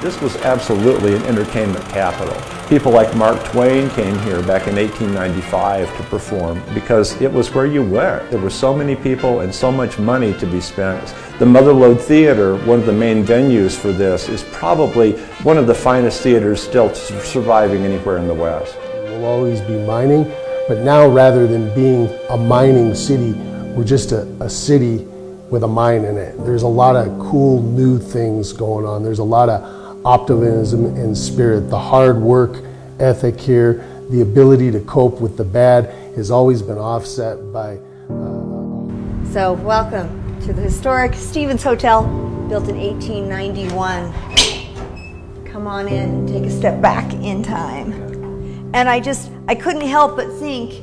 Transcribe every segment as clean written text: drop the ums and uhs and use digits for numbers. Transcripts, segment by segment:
This was absolutely an entertainment capital. People like Mark Twain came here back in 1895 to perform because it was where you went. There were so many people and so much money to be spent. The Motherlode Theater, one of the main venues for this, is probably one of the finest theaters still surviving anywhere in the West. We'll always be mining, but now rather than being a mining city, we're just a city with a mine in it. There's a lot of cool new things going on. There's a lot of optimism and spirit. The hard work ethic here, the ability to cope with the bad has always been offset by... So welcome to the historic Stevens Hotel, built in 1891. Come on in and take a step back in time. And I couldn't help but think,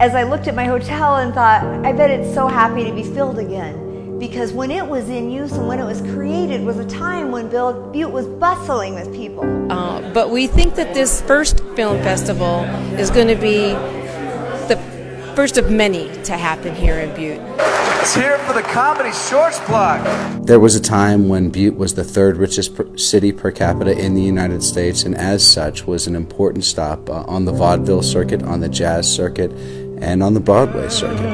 as I looked at my hotel and thought, I bet it's so happy to be filled again. Because when it was in use and when it was created was a time when Butte was bustling with people. But we think that this first film festival is going to be the first of many to happen here in Butte. Let's hear it for the Comedy Shorts Block. There was a time when Butte was the third richest city per capita in the United States, and as such was an important stop on the vaudeville circuit, on the jazz circuit, and on the Broadway circuit.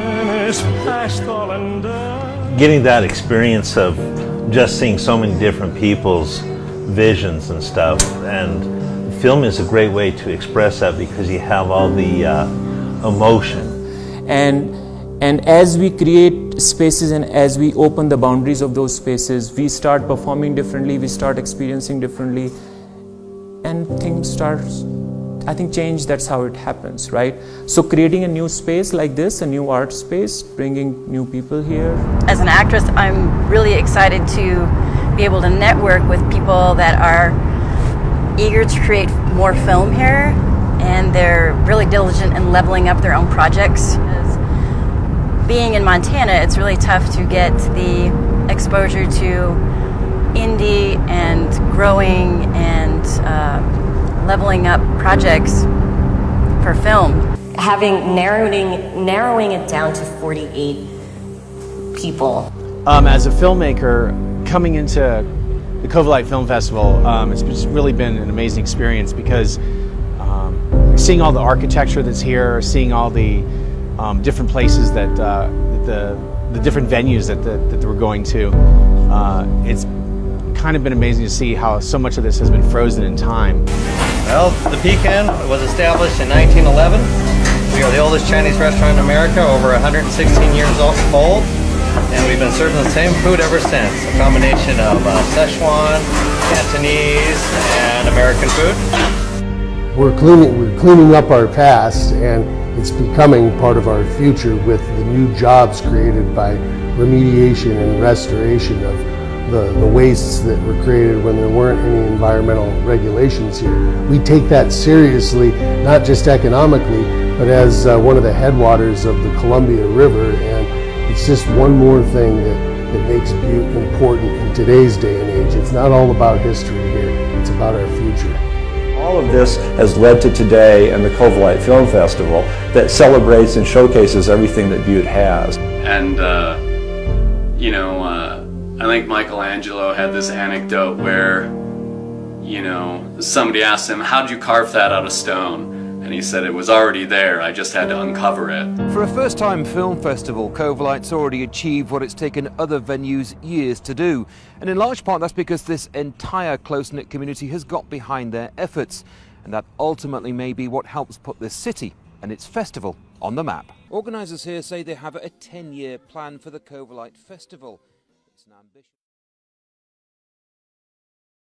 Getting that experience of just seeing so many different people's visions and stuff, and film is a great way to express that because you have all the emotion. And as we create spaces and as we open the boundaries of those spaces, we start performing differently, we start experiencing differently, and things start, I think, change. That's how it happens, right? So creating a new space like this, a new art space, bringing new people here. As an actress, I'm really excited to be able to network with people that are eager to create more film here, and they're really diligent in leveling up their own projects. Being in Montana, it's really tough to get the exposure to indie and growing and leveling up projects for film. Narrowing it down to 48 people. As a filmmaker, coming into the Covellite Film Festival, it's just really been an amazing experience because seeing all the architecture that's here, seeing all the different places that the different venues that we're going to, it's kind of been amazing to see how so much of this has been frozen in time. Well, the Pecan was established in 1911. We are the oldest Chinese restaurant in America, over 116 years old, and we've been serving the same food ever since. A combination of Szechuan, Cantonese, and American food. We're cleaning up our past, and it's becoming part of our future with the new jobs created by remediation and restoration of the wastes that were created when there weren't any environmental regulations here. We take that seriously, not just economically, but as one of the headwaters of the Columbia River, and it's just one more thing that makes Butte important in today's day and age. It's not all about history here, it's about our future. All of this has led to today and the Covellite Film Festival that celebrates and showcases everything that Butte has. And, I think Michelangelo had this anecdote where, somebody asked him, "How did you carve that out of stone?" And he said, "It was already there, I just had to uncover it." For a first-time film festival, Covellite's already achieved what it's taken other venues years to do. And in large part, that's because this entire close-knit community has got behind their efforts. And that ultimately may be what helps put this city and its festival on the map. Organisers here say they have a 10-year plan for the Covellite Festival. It's an ambitious...